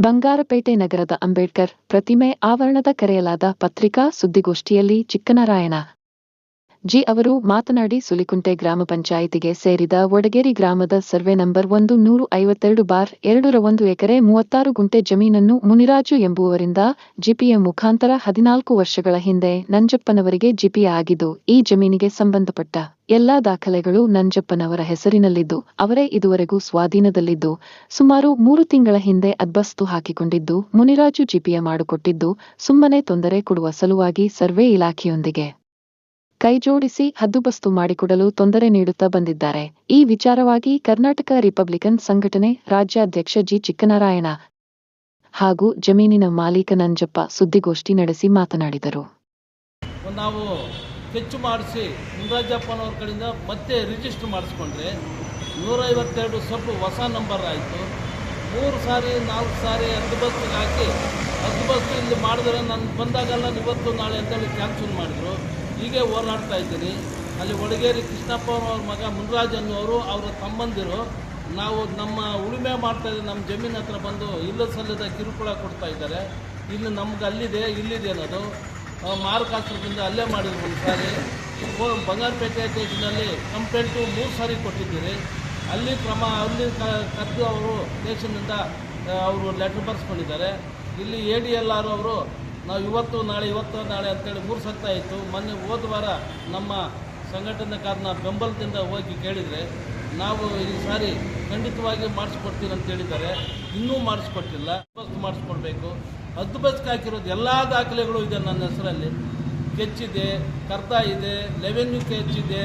ಬಂಗಾರಪೇಟೆ ನಗರದ ಅಂಬೇಡ್ಕರ್ ಪ್ರತಿಮೆ ಆವರಣದ ಕರೆಯಲಾದ ಪತ್ರಿಕಾ ಸುದ್ದಿಗೋಷ್ಠಿಯಲ್ಲಿ ಚಿಕ್ಕನಾರಾಯಣ ಜಿ ಅವರು ಮಾತನಾಡಿ, ಸುಲಿಕುಂಟೆ ಗ್ರಾಮ ಪಂಚಾಯಿತಿಗೆ ಸೇರಿದ ವಡಗೇರಿ ಗ್ರಾಮದ ಸರ್ವೆ ನಂಬರ್ 152/2ರ 1 ಎಕರೆ 36 ಗುಂಟೆ ಜಮೀನನ್ನು ಮುನಿರಾಜು ಎಂಬುವರಿಂದ ಜಿಪಿಎ ಮುಖಾಂತರ 14 ವರ್ಷಗಳ ಹಿಂದೆ ನಂಜಪ್ಪನವರಿಗೆ ಜಿಪಿಎ ಆಗಿದ್ದು, ಈ ಜಮೀನಿಗೆ ಸಂಬಂಧಪಟ್ಟ ಎಲ್ಲಾ ದಾಖಲೆಗಳು ನಂಜಪ್ಪನವರ ಹೆಸರಿನಲ್ಲಿದ್ದು, ಅವರೇ ಇದುವರೆಗೂ ಸ್ವಾಧೀನದಲ್ಲಿದ್ದು, ಸುಮಾರು 3 ತಿಂಗಳ ಹಿಂದೆ ಅದ್ಬಸ್ತು ಹಾಕಿಕೊಂಡಿದ್ದು, ಮುನಿರಾಜು ಜಿಪಿಎ ಮಾಡಿಕೊಟ್ಟಿದ್ದು, ಸುಮ್ಮನೆ ತೊಂದರೆ ಕೊಡುವ ಸಲುವಾಗಿ ಸರ್ವೆ ಇಲಾಖೆಯೊಂದಿಗೆ ಕೈಜೋಡಿಸಿ ಹದ್ದುಬಸ್ತು ಮಾಡಿಕೊಡಲು ತೊಂದರೆ ನೀಡುತ್ತಾ ಬಂದಿದ್ದಾರೆ. ಈ ವಿಚಾರವಾಗಿ ಕರ್ನಾಟಕ ರಿಪಬ್ಲಿಕನ್ ಸಂಘಟನೆ ರಾಜ್ಯಾಧ್ಯಕ್ಷ ಜಿ. ಚಿಕ್ಕನಾರಾಯಣ ಹಾಗೂ ಜಮೀನಿನ ಮಾಲೀಕ ನಂಜಪ್ಪ ಸುದ್ದಿಗೋಷ್ಠಿ ನಡೆಸಿ ಮಾತನಾಡಿದರು. ನಾವು ಕೆಚ್ಚು ಮಾಡಿಸಿ ಮುನಿರಾಜಪ್ಪನವ್ರ ಕಡೆಯಿಂದ ಮತ್ತೆ ರಿಜಿಸ್ಟರ್ ಮಾಡಿಸ್ಕೊಂಡ್ರೆ 152 ಸಬ್ ಹೊಸ ನಂಬರ್ ಆಯಿತು. 3 ಸಾರಿ 4 ಸಾರಿ ಹದ್ದುಬಸ್ತಿಗೆ ಹಾಕಿ ಹದ್ದುಬಸ್ತು ಇಲ್ಲಿ ಮಾಡಿದ್ರೆ ನಾನು ಬಂದಾಗೆಲ್ಲ ಇವತ್ತು ನಾಳೆ ಅಂತೇಳಿ ಕ್ಯಾನ್ಸಲ್ ಮಾಡಿದ್ರು. ಹೀಗೆ ಹೋರಾಡ್ತಾ ಇದ್ದೀನಿ. ಅಲ್ಲಿ ವಡಗೇರಿ ಕೃಷ್ಣಪ್ಪ ಅವ್ರ ಮಗ ಮುನಿರಾಜ್ ಅನ್ನೋರು ಅವರ ತಮ್ಮಂದಿರು ನಾವು ನಮ್ಮ ಉಳುಮೆ ಮಾಡ್ತಾಯಿದ್ದೀವಿ, ನಮ್ಮ ಜಮೀನು ಹತ್ರ ಬಂದು ಇಲ್ಲ ಸಲ್ಲದ ಕಿರುಕುಳ ಕೊಡ್ತಾ ಇದ್ದಾರೆ. ಇಲ್ಲಿ ನಮ್ಗೆ ಅಲ್ಲಿದೆ ಇಲ್ಲಿದೆ ಅನ್ನೋದು ಮಾರುಕಾಸ್ತ್ರದಿಂದ ಅಲ್ಲೇ ಮಾಡಿದ್ರು. ಒಂದು ಸಾರಿ ಬಂಗಾರಪೇಟೆ ಸ್ಟೇಷನಲ್ಲಿ ಕಂಪ್ಲೇಂಟು 3 ಸಾರಿ ಕೊಟ್ಟಿದ್ದೀರಿ. ಅಲ್ಲಿ ಕರೆದು ಅವರು ಸ್ಟೇಷನ್ನಿಂದ ಅವರು ಲೆಟ್ರ್ ಬರೆಸ್ಕೊಂಡಿದ್ದಾರೆ. ಇಲ್ಲಿ ADLR ಅವರು ನಾವು ಇವತ್ತು ನಾಳೆ ಅಂತೇಳಿ 3 ಸತ್ತ ಆಯಿತು. ಮೊನ್ನೆ ಹೋದ ವಾರ ನಮ್ಮ ಸಂಘಟನೆಕಾರನ ಬೆಂಬಲದಿಂದ ಹೋಗಿ ಕೇಳಿದರೆ ನಾವು ಈ ಸಾರಿ ಖಂಡಿತವಾಗಿ ಮಾಡಿಸ್ಕೊಡ್ತೀವಿ ಅಂತ ಹೇಳಿದ್ದಾರೆ. ಇನ್ನೂ ಮಾಡಿಸ್ಕೊಟ್ಟಿಲ್ಲ. ಹದ್ದುಬಸ್ತು ಮಾಡಿಸ್ಕೊಡ್ಬೇಕು. ಹದ್ದುಬಸ್ತಿಗೆ ಹಾಕಿರೋದು ಎಲ್ಲ ದಾಖಲೆಗಳು ಇದೆ ನನ್ನ ಹೆಸರಲ್ಲಿ. ಕೆಚ್ಚಿದೆ, ಕರ್ದ ಇದೆ, ರೆವೆನ್ಯೂ ಕೆಚ್ಚಿದೆ,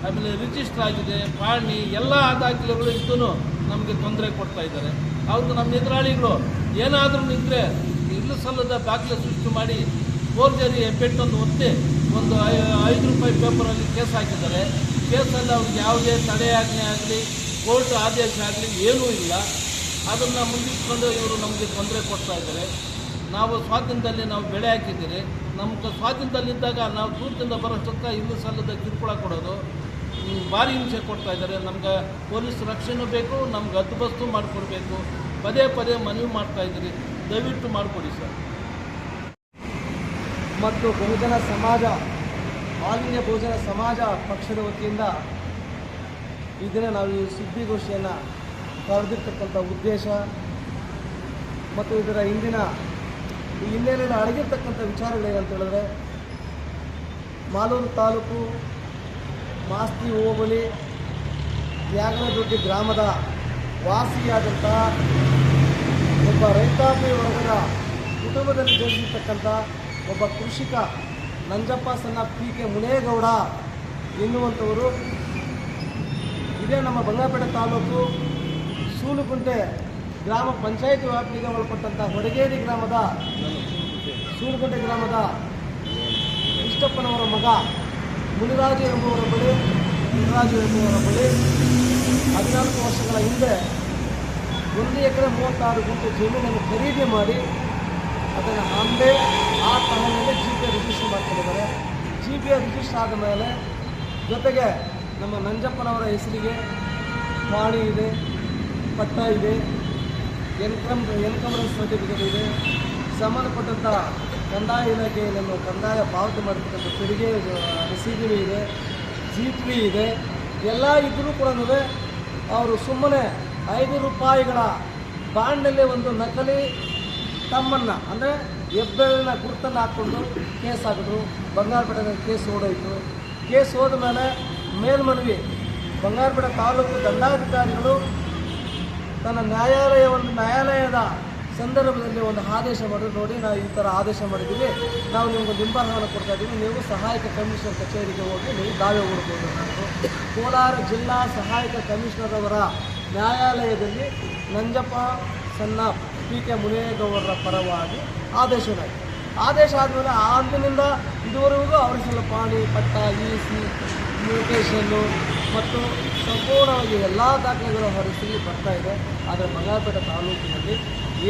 ಆಮೇಲೆ ರಿಜಿಸ್ಟರ್ ಆಗಿದೆ, ಪಾಣಿ ಎಲ್ಲ ದಾಖಲೆಗಳು ಇದ್ದು ನಮಗೆ ತೊಂದರೆ ಕೊಡ್ತಾ ಇದ್ದಾರೆ. ಅವ್ರಿಗೆ ನಮ್ಮ ಎದುರಾಳಿಗಳು ಏನಾದರೂ ನಿಂತರೆ ಇಲ್ಲ ಸಲ್ಲದ ದಾಖಲೆ ಸೃಷ್ಟಿ ಮಾಡಿ ಫೋರ್ಜರಿ ಎಫೆಕ್ಟೊಂದು ಒತ್ತಿ ಒಂದು ₹5 ಪೇಪರಲ್ಲಿ ಕೇಸ್ ಹಾಕಿದ್ದಾರೆ. ಕೇಸಲ್ಲಿ ಅವ್ರಿಗೆ ಯಾವುದೇ ತಡೆಯಾಜ್ಞೆ ಆಗಲಿ ಕೋರ್ಟ್ ಆದೇಶ ಆಗಲಿ ಏನೂ ಇಲ್ಲ. ಅದನ್ನು ಮುಂದಿಟ್ಕೊಂಡು ಇವರು ನಮಗೆ ತೊಂದರೆ ಕೊಡ್ತಾ ಇದ್ದಾರೆ. ನಾವು ಸ್ವಾಧೀನದಲ್ಲಿ ನಾವು ಬೆಳೆ ಹಾಕಿದ್ದೀರಿ. ನಮ್ಗೆ ಸ್ವಾಧೀನದಲ್ಲಿದ್ದಾಗ ನಾವು ದೂರದಿಂದ ಬರೋಷ್ಟಕ್ಕ ಇಲ್ಲ ಸಲ್ಲದ ಕಿರುಕುಳ ಕೊಡೋದು, ಭಾರಿ ಹಿಂಸೆ ಕೊಡ್ತಾ ಇದ್ದಾರೆ. ನಮ್ಗೆ ಪೊಲೀಸ್ ರಕ್ಷಣೆ ಬೇಕು, ನಮ್ಗೆ ಹದ್ದುಬಸ್ತು ಮಾಡಿಕೊಡ್ಬೇಕು. ಪದೇ ಮನವಿ ಮಾಡ್ತಾ ಇದ್ದೀರಿ, ದಯವಿಟ್ಟು ಮಾಡಿಕೊಡಿ ಸರ್. ಮತ್ತು ಬಹುಜನ ಸಮಾಜ ಆಲ್ ಇಂಡಿಯಾ ಬಹುಜನ ಸಮಾಜ ಪಕ್ಷದ ವತಿಯಿಂದ ಈ ದಿನ ನಾವು ಈ ಸುದ್ದಿಗೋಷ್ಠಿಯನ್ನು ಕರೆದಿರ್ತಕ್ಕಂಥ ಉದ್ದೇಶ ಮತ್ತು ಇದರ ಈ ಹಿನ್ನೆಲೆಯಲ್ಲಿ ಅಡಗಿರ್ತಕ್ಕಂಥ ವಿಚಾರಗಳೇನಂತ ಹೇಳಿದ್ರೆ, ಮಾಲೂರು ತಾಲೂಕು ಮಾಸ್ತಿ ಹೋಬಳಿ ತ್ಯಾಗನದೊಡ್ಡಿ ಗ್ರಾಮದ ವಾಸಿಯಾದಂಥ ಒಬ್ಬ ರೈತಾಪಿ ವರ್ಗದ ಕುಟುಂಬದಲ್ಲಿ ಜನಿಸಿರ್ತಕ್ಕಂಥ ಒಬ್ಬ ಕೃಷಿಕ ನಂಜಪ್ಪ ಸಣ್ಣ PK ಮುನೇಗೌಡ ಎನ್ನುವಂಥವರು ಇದೇ ನಮ್ಮ ಬಂಗಾರಪೇಟೆ ತಾಲೂಕು ಸೂಲುಕುಂಟೆ ಗ್ರಾಮ ಪಂಚಾಯಿತಿ ವ್ಯಾಪ್ತಿಗೆ ಒಳಪಟ್ಟಂಥ ವಡಗೇರಿ ಗ್ರಾಮದ ಸೂಲುಕುಂಟೆ ಗ್ರಾಮದ ಕೃಷ್ಣಪ್ಪನವರ ಮಗ ಮುನಿರಾಜು ಎಂಬುವರ ಬಳಿ 14 ವರ್ಷಗಳ ಹಿಂದೆ 1 ಎಕರೆ 36 ಗುಂಟೆ ಜಮೀನನ್ನು ಖರೀದಿ ಮಾಡಿ ಅದನ್ನು ಆ ತಹನಲ್ಲಿ GPA ರಿಜಿಸ್ಟರ್ ಮಾಡ್ಕೊಂಡಿದ್ದಾರೆ. GPA ರಿಜಿಸ್ಟರ್ ಆದ ಮೇಲೆ ಜೊತೆಗೆ ನಮ್ಮ ನಂಜಪ್ಪನವರ ಹೆಸರಿಗೆ ಪಾಣಿ ಇದೆ, ಪಟ್ಟ ಇದೆ, ಎನ್ಕಮರೆನ್ಸ್ ಸರ್ಟಿಫಿಕೇಟ್ ಇದೆ, ಸಂಬಂಧಪಟ್ಟಂಥ ಕಂದಾಯ ಇಲಾಖೆಯನ್ನು ಕಂದಾಯ ಪಾವತಿ ಮಾಡತಕ್ಕಂಥ ತೆರಿಗೆ ರಸೀದಿ ಇದೆ, G3 ಇದೆ. ಎಲ್ಲ ಇದ್ದರೂ ಕೂಡ ಅವರು ಸುಮ್ಮನೆ ₹5 ಬಾಂಡ್ನಲ್ಲಿ ಒಂದು ನಕಲಿ ತಮ್ಮನ್ನು ಅಂದರೆ ಹೆಬ್ಬೆರಳಿನ ಗುರುತನ್ನು ಹಾಕ್ಕೊಂಡು ಕೇಸ್ ಹಾಕಿದ್ರು. ಬಂಗಾರಪೇಟೆ ಕೇಸ್ ಓಡೋಯಿತು. ಕೇಸ್ ಹೋದ ಮೇಲೆ ಮೇಲ್ಮನವಿ ಬಂಗಾರಪೇಟೆ ತಾಲೂಕು ದಂಡಾಧಿಕಾರಿಗಳು ತನ್ನ ನ್ಯಾಯಾಲಯದ ಸಂದರ್ಭದಲ್ಲಿ ಒಂದು ಆದೇಶ ಮಾಡಿದ್ರು. ನೋಡಿ, ನಾವು ಈ ಥರ ಆದೇಶ ಮಾಡಿದ್ದೀವಿ, ನಾವು ನಿಮಗೆ ಹಿಂಬಾಲವನ್ನು ಕೊಡ್ತಾ ಇದ್ದೀವಿ, ನೀವು ಸಹಾಯಕ ಕಮಿಷನರ್ ಕಚೇರಿಗೆ ಹೋಗಿ ನೀವು ದಾವೆ ಹೂಡ್ಬೋದು ಅನ್ನೋದು. ಕೋಲಾರ ಜಿಲ್ಲಾ ಸಹಾಯಕ ಕಮಿಷನರ್ ಅವರ ನ್ಯಾಯಾಲಯದಲ್ಲಿ ನಂಜಪ್ಪ ಸಣ್ಣ PK ಮುನೇಗೌಡರ ಪರವಾಗಿ ಆದೇಶವಾಯಿತು. ಆದೇಶ ಆದಮೇಲೆ ಅಂದಿನಿಂದ ಇದುವರೆಗೂ ಅವರ ಸಲ ಪಾಣಿ, ಪಟ್ಟ, EC, ಮ್ಯೂಟೇಷನ್ನು ಮತ್ತು ಸಂಪೂರ್ಣವಾಗಿ ಎಲ್ಲ ದಾಖಲೆಗಳು ಹೊರಸಿಗೆ ಬರ್ತಾ ಇದೆ. ಆದರೆ ಬಂಗಾರಪೇಟೆ ತಾಲೂಕಿನಲ್ಲಿ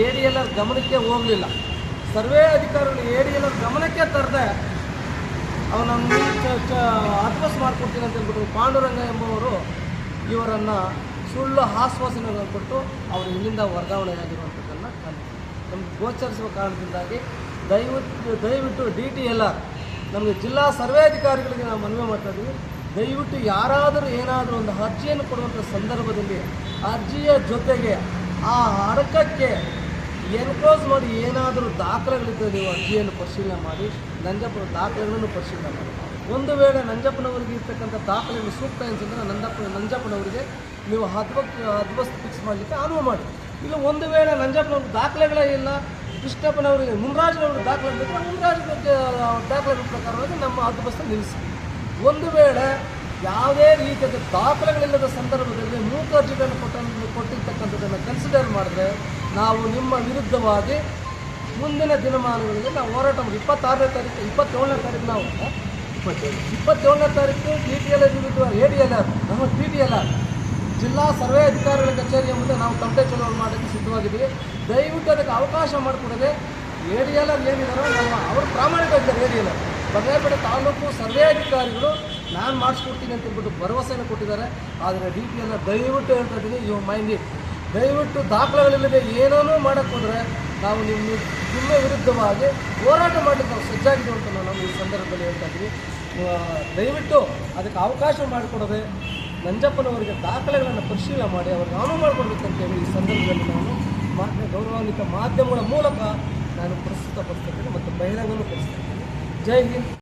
ADLR ಗಮನಕ್ಕೆ ಹೋಗಲಿಲ್ಲ. ಸರ್ವೆ ಅಧಿಕಾರಿಗಳು ADLR ಗಮನಕ್ಕೆ ತರದೆ ಅವನನ್ನು ಹದ್ಬಸ್ ಮಾಡಿಕೊಡ್ತೀನಿ ಅಂತ ಹೇಳ್ಬಿಟ್ಟು ಪಾಂಡುರಂಗ ಎಂಬುವರು ಇವರನ್ನು ಸುಳ್ಳು ಆಶ್ವಾಸನೆಗಳನ್ನು ಕೊಟ್ಟು ಅವರು ಇಲ್ಲಿಂದ ವರ್ಗಾವಣೆಯಾಗಿರುವಂಥದ್ದನ್ನು ಕಾಣ್ತೀವಿ. ನಮಗೆ ಗೋಚರಿಸುವ ಕಾರಣದಿಂದಾಗಿ ದಯವಿಟ್ಟು DTLR ನಮಗೆ ಜಿಲ್ಲಾ ಸರ್ವೆ ಅಧಿಕಾರಿಗಳಿಗೆ ನಾವು ಮನವಿ ಮಾಡ್ತಾ ಇದ್ದೀವಿ. ದಯವಿಟ್ಟು ಯಾರಾದರೂ ಏನಾದರೂ ಒಂದು ಅರ್ಜಿಯನ್ನು ಕೊಡುವಂಥ ಸಂದರ್ಭದಲ್ಲಿ ಅರ್ಜಿಯ ಜೊತೆಗೆ ಆ ಅಡಕಕ್ಕೆ ಎನ್ಕ್ಲೋಸ್ ಮಾಡಿ ಏನಾದರೂ ದಾಖಲೆಗಳಿದ್ದರೆ ನೀವು ಅರ್ಜಿಯನ್ನು ಪರಿಶೀಲನೆ ಮಾಡಿ, ನಂಜಪ್ಪನ ದಾಖಲೆಗಳನ್ನು ಪರಿಶೀಲನೆ ಮಾಡಿ. ಒಂದು ವೇಳೆ ನಂಜಪ್ಪನವರಿಗೆ ಇರ್ತಕ್ಕಂಥ ದಾಖಲೆಗಳು ಸೂಕ್ತ ಅನಿಸಿದ್ರೆ ನಂಜಪ್ಪನವರಿಗೆ ನೀವು ಹದ್ಬಸ್ತು ಫಿಕ್ಸ್ ಮಾಡಲಿಕ್ಕೆ ಅನುವು ಮಾಡಿ. ಇಲ್ಲ ಒಂದು ವೇಳೆ ನಂಜಪ್ಪನವ್ರಿಗೆ ದಾಖಲೆಗಳೇ ಇಲ್ಲ, ಕೃಷ್ಣಪ್ಪನವರಿಗೆ ಮುನ್ರಾಜ್ನವ್ರಿಗೆ ದಾಖಲೆ ಬೇಕು, ಮುನ್ರಾಜ್ ದಾಖಲೆಗಳ ಪ್ರಕಾರವಾಗಿ ನಮ್ಮ ಹದ್ಬಸ್ತು ನಿಲ್ಲಿಸಿ. ಒಂದು ವೇಳೆ ಯಾವುದೇ ರೀತಿಯಾದ ದಾಖಲೆಗಳಿಲ್ಲದ ಸಂದರ್ಭದಲ್ಲಿ ಮೂಕ ಅರ್ಜಿಗಳನ್ನು ಕೊಟ್ಟಿರ್ತಕ್ಕಂಥದ್ದನ್ನು ಕನ್ಸಿಡರ್ ಮಾಡಿದ್ರೆ ನಾವು ನಿಮ್ಮ ವಿರುದ್ಧವಾಗಿ ಮುಂದಿನ ದಿನಮಾನಗಳಲ್ಲಿ ನಾವು ಹೋರಾಟ ಮಾಡಿ 27ನೇ ತಾರೀಕು ನಾವು 27ನೇ ತಾರೀಕು DTLR ವಿರುದ್ಧ ADLR ನಮ್ಮ DTLR ಜಿಲ್ಲಾ ಸರ್ವೆ ಅಧಿಕಾರಿಗಳ ಕಚೇರಿಯ ಮುಂದೆ ನಾವು ತಮಟೆ ಚಲೋ ಮಾಡೋಕ್ಕೆ ಸಿದ್ಧವಾಗಿದ್ದೀವಿ. ದಯವಿಟ್ಟು ಅದಕ್ಕೆ ಅವಕಾಶ ಮಾಡಿಕೊಡದೆ ADLR ಏನಿದಾರೋ ಅವರು ಪ್ರಾಮಾಣಿಕ ಇದ್ದಾರೆ. ADLR ಬಗೆಪೇಟೆ ತಾಲೂಕು ಸರ್ವೆ ಅಧಿಕಾರಿಗಳು ನಾನು ಮಾಡಿಸ್ಕೊಡ್ತೀನಿ ಅಂತ ಹೇಳ್ಬಿಟ್ಟು ಭರವಸೆಯನ್ನು ಕೊಟ್ಟಿದ್ದಾರೆ. ಆದರೆ DTLR ದಯವಿಟ್ಟು ಹೇಳ್ತಾ ಇದ್ದೀನಿ, ಇವು ಮೈಂಡ್ ದಯವಿಟ್ಟು ದಾಖಲೆಗಳಿಲ್ಲದೆ ಏನೇನೂ ಮಾಡೋಕ್ಕೆ ಹೋದರೆ ನಾವು ನಿಮ್ಮ ವಿರುದ್ಧವಾಗಿ ಹೋರಾಟ ಮಾಡಲಿಕ್ಕೆ ನಾವು ಸಜ್ಜಾಗಿದ್ದೀವಿ ಅಂತ ನಾವು ಈ ಸಂದರ್ಭದಲ್ಲಿ ಹೇಳ್ತಾ ಇದ್ದೀವಿ. ದಯವಿಟ್ಟು ಅದಕ್ಕೆ ಅವಕಾಶ ಮಾಡಿಕೊಡದೆ ನಂಜಪ್ಪನವರಿಗೆ ದಾಖಲೆಗಳನ್ನು ಪರಿಶೀಲನೆ ಮಾಡಿ ಅವ್ರಿಗೆ ಅನುವು ಮಾಡಿಕೊಡ್ಬೇಕಂತೇಳಿ ಈ ಸಂದರ್ಭದಲ್ಲಿ ನಾನು ಗೌರವಾನ್ವಿತ ಮಾಧ್ಯಮಗಳ ಮೂಲಕ ನಾನು ಪ್ರಸ್ತುತಪಡಿಸ್ತಾ ಇದ್ದೀನಿ ಮತ್ತು ಬಹಿರಂಗನೂ ಪಡಿಸ್ತಾ ಇದ್ದೀನಿ. ಜೈ ಹಿಂದ್.